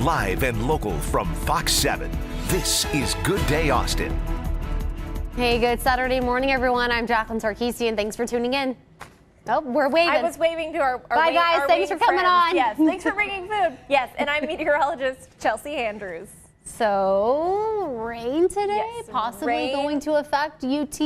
Live and local from Fox 7, this is Good Day Austin. Hey, good Saturday morning, everyone. I'm Jacqueline Sarkeesian. Thanks for tuning in. Oh, we're waving. I was waving to our Bye, guys. Thanks for coming on. Yes, thanks for bringing food. Yes, and I'm meteorologist Chelsea Andrews. So, rain today? Yes, possibly going to affect UT?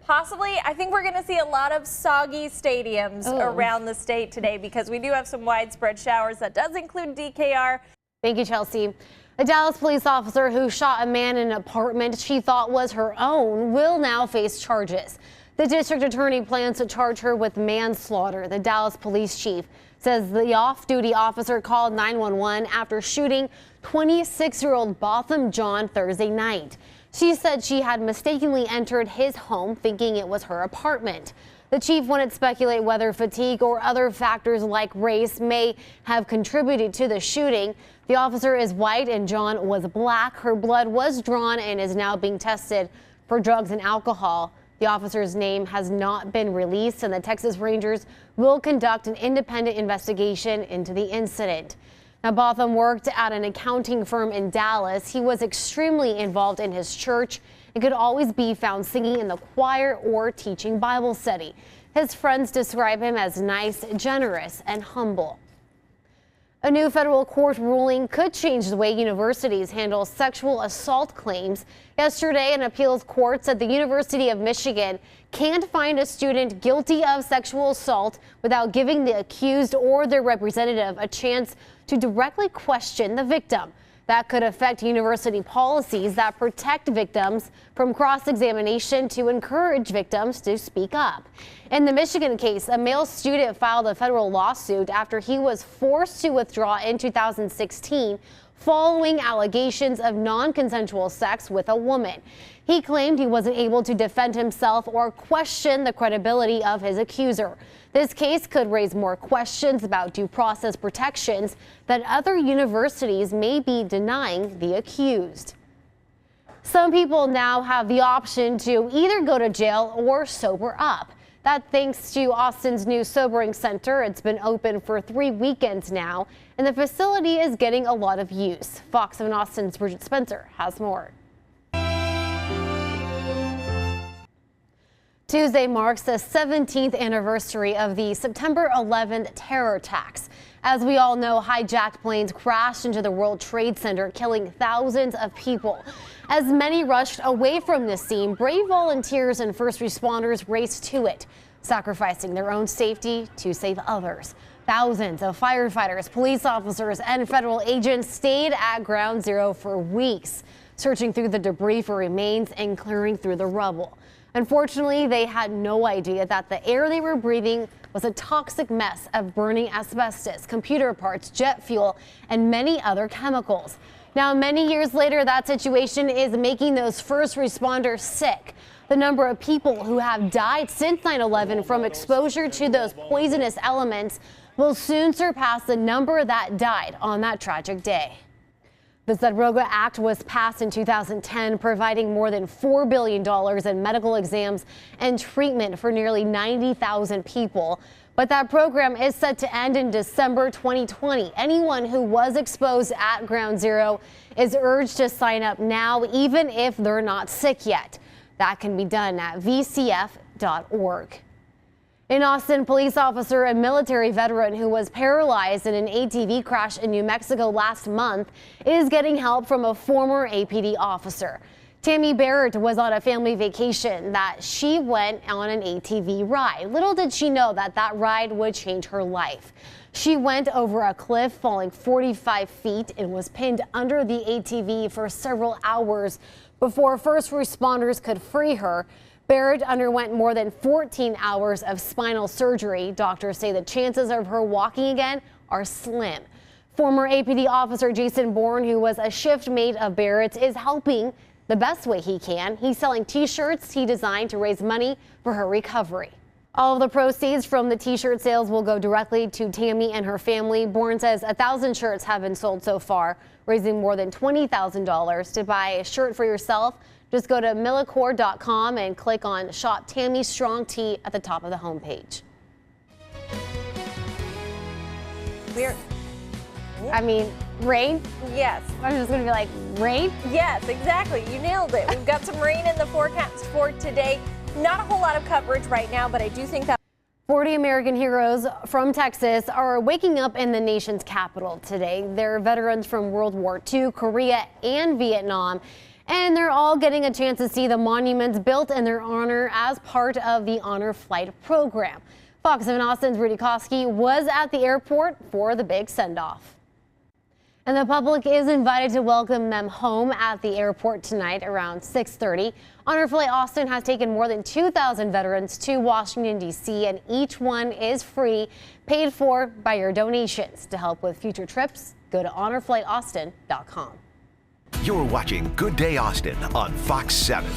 Possibly. I think we're going to see a lot of soggy stadiums around the state today because we do have some widespread showers. That does include DKR. Thank you, Chelsea. A Dallas police officer who shot a man in an apartment she thought was her own will now face charges. The district attorney plans to charge her with manslaughter. The Dallas police chief says the off-duty officer called 911 after shooting 26-year-old Botham John Thursday night. She said she had mistakenly entered his home thinking it was her apartment. The chief wouldn't speculate whether fatigue or other factors like race may have contributed to the shooting. The officer is white and John was black. Her blood was drawn and is now being tested for drugs and alcohol. The officer's name has not been released, and the Texas Rangers will conduct an independent investigation into the incident. Now, Botham worked at an accounting firm in Dallas. He was extremely involved in his church and could always be found singing in the choir or teaching Bible study. His friends describe him as nice, generous, and humble. A new federal court ruling could change the way universities handle sexual assault claims. Yesterday, an appeals court said the University of Michigan can't find a student guilty of sexual assault without giving the accused or their representative a chance to directly question the victim. That could affect university policies that protect victims from cross-examination to encourage victims to speak up. In the Michigan case, a male student filed a federal lawsuit after he was forced to withdraw in 2016 following allegations of non-consensual sex with a woman. He claimed he wasn't able to defend himself or question the credibility of his accuser. This case could raise more questions about due process protections that other universities may be denying the accused. Some people now have the option to either go to jail or sober up. That thanks to Austin's new sobering center. It's been open for 3 weekends now, and the facility is getting a lot of use. Fox 7 Austin's Bridget Spencer has more. Tuesday marks the 17th anniversary of the September 11th terror attacks. As we all know, hijacked planes crashed into the World Trade Center, killing thousands of people. As many rushed away from the scene, brave volunteers and first responders raced to it, sacrificing their own safety to save others. Thousands of firefighters, police officers, and federal agents stayed at Ground Zero for weeks, searching through the debris for remains and clearing through the rubble. Unfortunately, they had no idea that the air they were breathing was a toxic mess of burning asbestos, computer parts, jet fuel, and many other chemicals. Now, many years later, that situation is making those first responders sick. The number of people who have died since 9/11 from exposure to those poisonous elements will soon surpass the number that died on that tragic day. The Zadroga Act was passed in 2010, providing more than $4 billion in medical exams and treatment for nearly 90,000 people. But that program is set to end in December 2020. Anyone who was exposed at Ground Zero is urged to sign up now, even if they're not sick yet. That can be done at vcf.org. In Austin, police officer and military veteran who was paralyzed in an ATV crash in New Mexico last month is getting help from a former APD officer. Tammy Barrett was on a family vacation that she went on an ATV ride. Little did she know that that ride would change her life. She went over a cliff, falling 45 feet, and was pinned under the ATV for several hours before first responders could free her. Barrett underwent more than 14 hours of spinal surgery. Doctors say the chances of her walking again are slim. Former APD officer Jason Bourne, who was a shift mate of Barrett's, is helping the best way he can. He's selling T-shirts he designed to raise money for her recovery. All of the proceeds from the T-shirt sales will go directly to Tammy and her family. Bourne says 1,000 shirts have been sold so far, raising more than $20,000. To buy a shirt for yourself, just go to millicor.com and click on Shop Tammy Strong Tea at the top of the homepage. I mean, rain? Yes. I'm just going to be like, rain? Yes, exactly. You nailed it. We've got some rain in the forecast for today. Not a whole lot of coverage right now, but I do think that 40 American heroes from Texas are waking up in the nation's capital today. They're veterans from World War II, Korea, and Vietnam. And they're all getting a chance to see the monuments built in their honor as part of the Honor Flight program. Fox 7 Austin's Rudy Koski was at the airport for the big send-off. And the public is invited to welcome them home at the airport tonight around 6:30. Honor Flight Austin has taken more than 2,000 veterans to Washington, D.C., and each one is free, paid for by your donations. To help with future trips, go to honorflightaustin.com. You're watching Good Day Austin on Fox 7.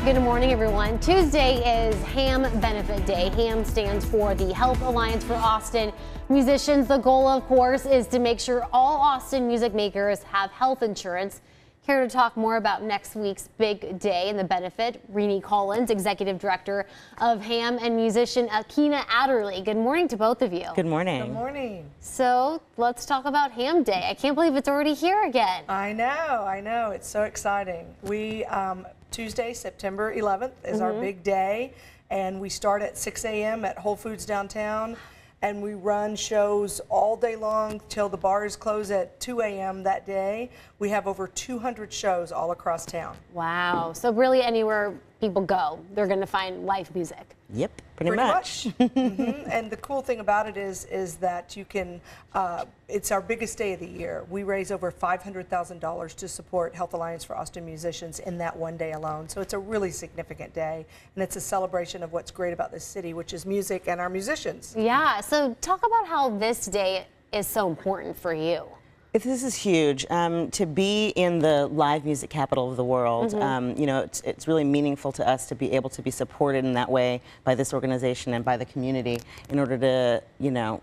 Good morning, everyone. Tuesday is HAM Benefit Day. HAM stands for the Health Alliance for Austin Musicians. The goal, of course, is to make sure all Austin music makers have health insurance. Here to talk more about next week's big day and the benefit, Renee Collins, Executive Director of HAM, and musician Akina Adderley. Good morning to both of you. Good morning. Good morning. So let's talk about HAM Day. I can't believe it's already here again. I know. It's so exciting. We, Tuesday, September 11th is our big day, and we start at 6 a.m. at Whole Foods downtown, and we run shows all day long till the bars close at 2 a.m. that day. We have over 200 shows all across town. Wow. So really anywhere people go, they're going to find live music. Yep, pretty much. And the cool thing about it is that you can, it's our biggest day of the year. We raise over $500,000 to support Health Alliance for Austin musicians in that one day alone. So it's a really significant day, and it's a celebration of what's great about this city, which is music and our musicians. Yeah, so talk about how this day is so important for you. This is huge. To be in the live music capital of the world, you know, it's really meaningful to us to be able to be supported in that way by this organization and by the community in order to, you know,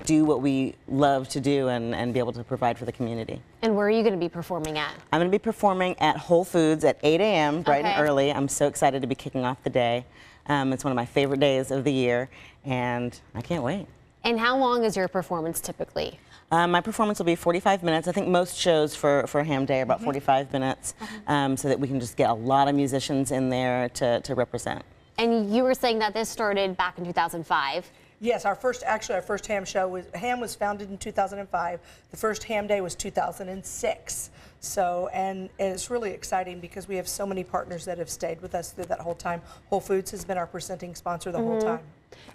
do what we love to do and be able to provide for the community. And where are you going to be performing at? I'm going to be performing at Whole Foods at 8 a.m. bright and early. I'm so excited to be kicking off the day. It's one of my favorite days of the year, and I can't wait. And how long is your performance typically? My performance will be 45 minutes. I think most shows for HAM Day are about 45 minutes, so that we can just get a lot of musicians in there to represent. And you were saying that this started back in 2005. Yes, our first HAM show was founded in 2005. The first HAM Day was 2006. So, and it's really exciting because we have so many partners that have stayed with us through that whole time. Whole Foods has been our presenting sponsor the whole time.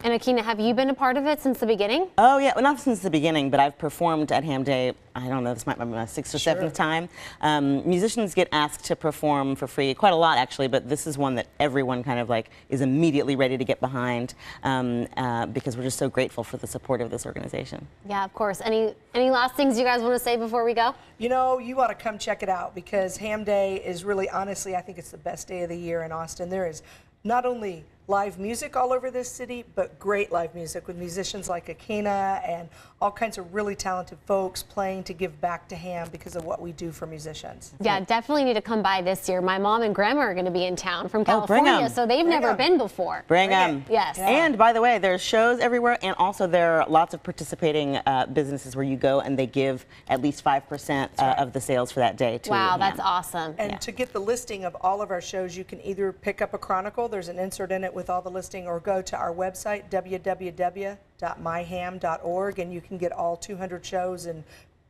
And Akina, have you been a part of it since the beginning? Oh yeah, well, not since the beginning, but I've performed at HAM Day, I don't know, this might be my 6th or 7th time. Musicians get asked to perform for free, quite a lot actually, but this is one that everyone kind of like is immediately ready to get behind because we're just so grateful for the support of this organization. Yeah, of course. Any last things you guys want to say before we go? You know, you ought to come check it out because HAM Day is really, honestly, I think it's the best day of the year in Austin. There is not only live music all over this city, but great live music with musicians like Akina and all kinds of really talented folks playing to give back to HAM because of what we do for musicians. Yeah, definitely need to come by this year. My mom and grandma are going to be in town from California, so they've never been before. Bring them. Yes. Yeah. And by the way, there's shows everywhere, and also there are lots of participating businesses where you go and they give at least 5% of the sales for that day to Wow, HAM. that's awesome. And to get the listing of all of our shows, you can either pick up a chronicle, there's an insert in it with all the listing, or go to our website, www.myham.org, and you can get all 200 shows and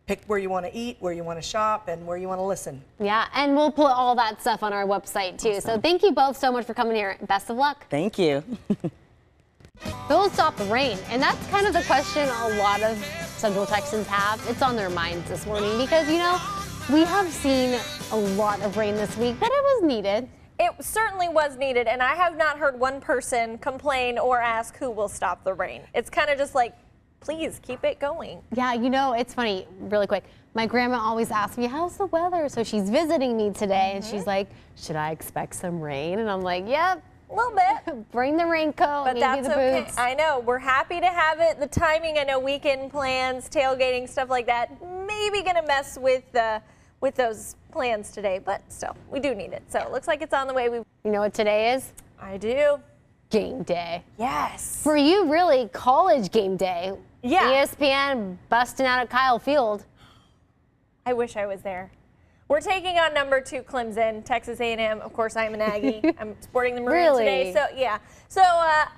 pick where you want to eat, where you want to shop, and where you want to listen. Yeah, and we'll put all that stuff on our website too. So thank you both so much for coming here. Best of luck. Thank you. Who will stop the rain? And that's kind of the question a lot of Central Texans have. It's on their minds this morning because, you know, we have seen a lot of rain this week, but it was needed. It certainly was needed, and I have not heard one person complain or ask who will stop the rain. It's kind of just like, please keep it going. Yeah, you know, it's funny, really quick. My grandma always asks me, how's the weather? So she's visiting me today, and she's like, should I expect some rain? And I'm like, yep. A little bit. Bring the raincoat, but maybe the okay. boots. I know, we're happy to have it. The timing, I know weekend plans, tailgating, stuff like that, maybe gonna mess with those plans today, but still, we do need it. So it looks like it's on the way. You know what today is? I do. Game day. Yes. For you, really, college game day. Yeah. ESPN busting out at Kyle Field. I wish I was there. We're taking on number 2 Clemson, Texas A&M. Of course, I'm an Aggie. I'm sporting the Maroons today. So, yeah. So,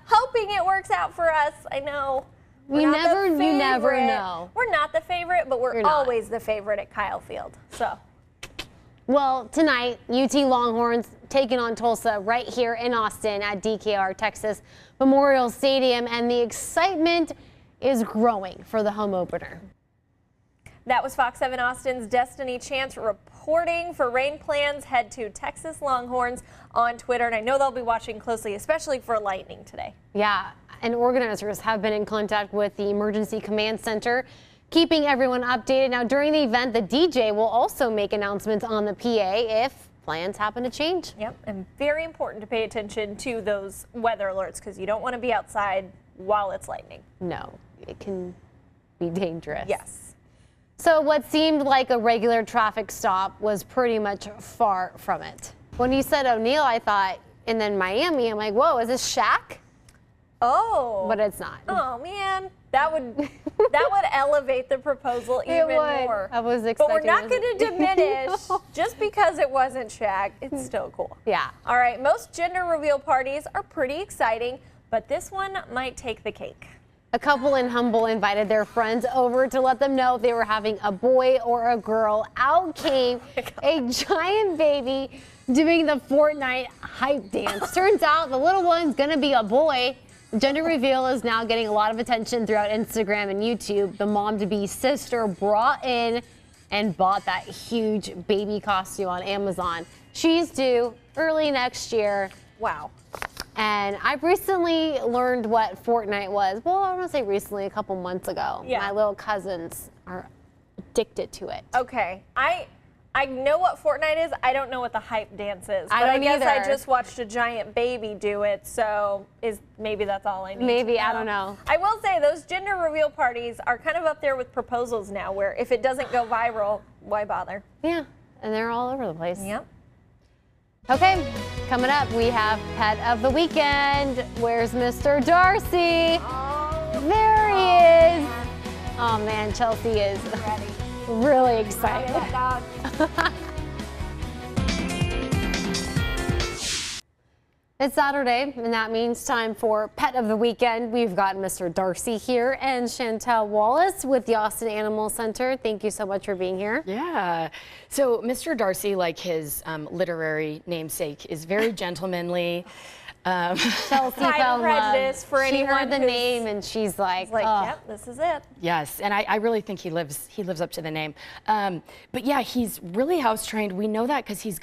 hoping it works out for us. I know. You never know. We're not the favorite, but we're always the favorite at Kyle Field. So. Well, tonight, UT Longhorns taking on Tulsa right here in Austin at DKR Texas Memorial Stadium, and the excitement is growing for the home opener. That was Fox 7 Austin's Destiny Chance reporting. For rain plans, head to Texas Longhorns on Twitter, and I know they'll be watching closely, especially for lightning today. Yeah, and organizers have been in contact with the Emergency Command Center, keeping everyone updated. Now, during the event, the DJ will also make announcements on the PA if plans happen to change. Yep, and very important to pay attention to those weather alerts because you don't want to be outside while it's lightning. No, it can be dangerous. Yes. So what seemed like a regular traffic stop was pretty much far from it. When you said O'Neill, I thought, and then Miami, I'm like, whoa, is this Shaq? Oh. But it's not. Oh, man. That would elevate the proposal even more. I was expecting. But we're not going to diminish just because it wasn't Shaq. It's still cool. Yeah. All right. Most gender reveal parties are pretty exciting, but this one might take the cake. A couple in Humble invited their friends over to let them know if they were having a boy or a girl. Out came a giant baby doing the Fortnite hype dance. Turns out the little one's gonna be a boy. The gender reveal is now getting a lot of attention throughout Instagram and YouTube. The mom-to-be sister brought in and bought that huge baby costume on Amazon. She's due early next year. Wow. And I've recently learned what Fortnite was. Well, I want to say recently, a couple months ago. Yeah. My little cousins are addicted to it. Okay. I know what Fortnite is. I don't know what the hype dance is. But I don't guess either. I just watched a giant baby do it, so maybe that's all I need. Maybe, to know. I don't know. I will say those gender reveal parties are kind of up there with proposals now, where if it doesn't go viral, why bother? Yeah, and they're all over the place. Yep. Okay, coming up, we have Pet of the Weekend. Where's Mr. Darcy? Oh, There he is. Oh man, Chelsea is ready. really excited. Dog. It's Saturday, and that means time for Pet of the Weekend. We've got Mr. Darcy here and Chantel Wallace with the Austin Animal Center. Thank you so much for being here. Yeah. So Mr. Darcy, like his literary namesake, is very gentlemanly. Chelsea Pride fell and in love. Prejudice for She anyone heard the who's- name and she's like, oh. Yep, this is it. Yes, and I really think he lives up to the name. But yeah, he's really house trained. We know that because he's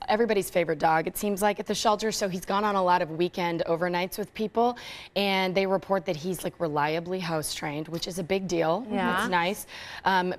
everybody's favorite dog, it seems like, at the shelter. So he's gone on a lot of weekend overnights with people, and they report that he's like reliably house trained, which is a big deal. Yeah. It's nice.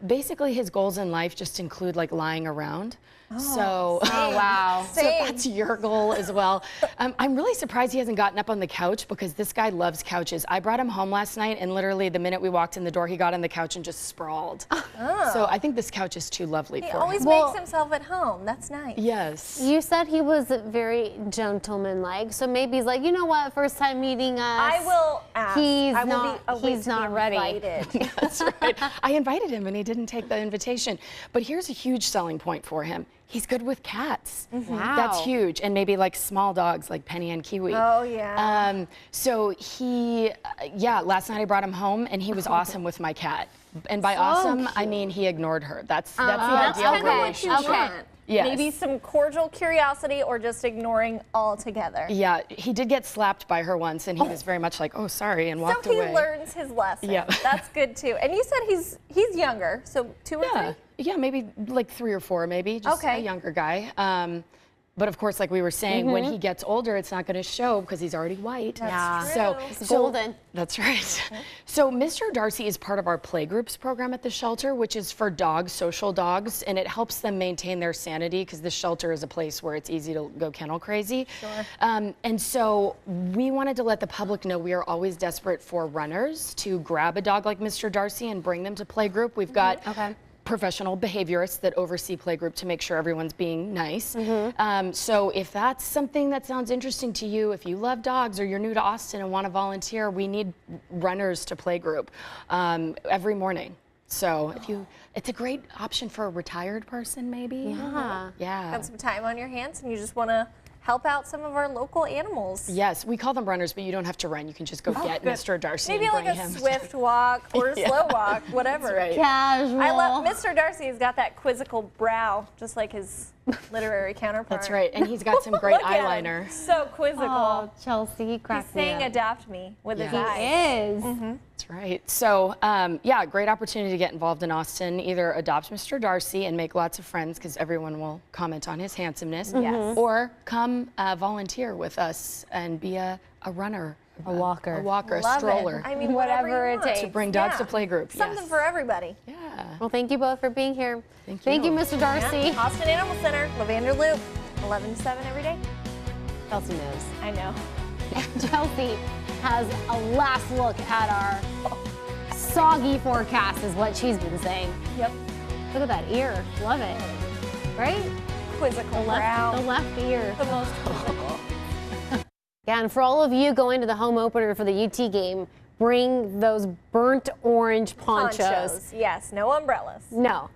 Basically, his goals in life just include like lying around. Oh, wow. So that's your goal as well. I'm really surprised he hasn't gotten up on the couch because this guy loves couches. I brought him home last night, and literally the minute we walked in the door, he got on the couch and just sprawled. Oh. So I think this couch is too lovely He for always him. makes himself at home. That's nice. Yes. You said he was very gentleman-like, so maybe he's like, you know what, first time meeting us. I will ask. He's I will not, be, he's not ready. Invited. That's right. I invited him, and he didn't take the invitation. But here's a huge selling point for him. He's good with cats. Wow. That's huge. And maybe like small dogs like Penny and Kiwi. Oh, yeah. So last night I brought him home and he was awesome with my cat. And by awesome, I mean he ignored her. That's the That's ideal kind of what you relationship. want. Yes. Maybe some cordial curiosity or just ignoring altogether. Yeah, he did get slapped by her once and he was very much like, oh, sorry, and walked So he away. learns his lesson. Yeah. That's good too. And you said he's younger, so 2 or 3? Yeah, maybe like 3 or 4, maybe, just Okay. a younger guy. But of course, like we were saying, when he gets older, it's not going to show because he's already white. That's So, true. It's golden. That's right. So Mr. Darcy is part of our playgroups program at the shelter, which is for dogs, social dogs, and it helps them maintain their sanity because the shelter is a place where it's easy to go kennel crazy. Sure. And so we wanted to let the public know we are always desperate for runners to grab a dog like Mr. Darcy and bring them to playgroup. We've got professional behaviorists that oversee playgroup to make sure everyone's being nice. So if that's something that sounds interesting to you, if you love dogs or you're new to Austin and want to volunteer, we need runners to playgroup every morning. So it's a great option for a retired person, maybe. Yeah. Got some time on your hands and you just want to help out some of our local animals. Yes, we call them runners, but you don't have to run. You can just go get Mr. Darcy Maybe and like bring a him. swift walk or a slow walk, whatever. That's right. Casual. I love Mr. Darcy. Has got that quizzical brow, just like his literary counterpart. That's right, and he's got some great Look at him. eyeliner. So quizzical. Oh, Chelsea, he He's cracked me saying up. adopt me with his He eyes. is. That's right. So, yeah, great opportunity to get involved in Austin. Either adopt Mr. Darcy and make lots of friends because everyone will comment on his handsomeness, or come volunteer with us and be a runner. A walker. A walker, a Love stroller. it. I mean, Whatever whatever it you want. takes. To bring dogs to playgroup. Something yes. for everybody. Yeah. Well, thank you both for being here. Thank you. Mr. Darcy. Yeah. Austin Animal Center, Levander Loop, 11 to 7 every day. Chelsea knows. I know. Chelsea has a last look at our soggy forecast is what she's been saying. Yep. Look at that ear. Love it. Right? Quizzical The brow. left ear. The most quizzical. Yeah, and for all of you going to the home opener for the UT game, bring those burnt orange ponchos. Yes, no umbrellas. No.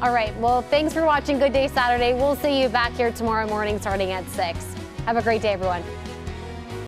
All right, well, thanks for watching Good Day Saturday. We'll see you back here tomorrow morning starting at 6. Have a great day, everyone.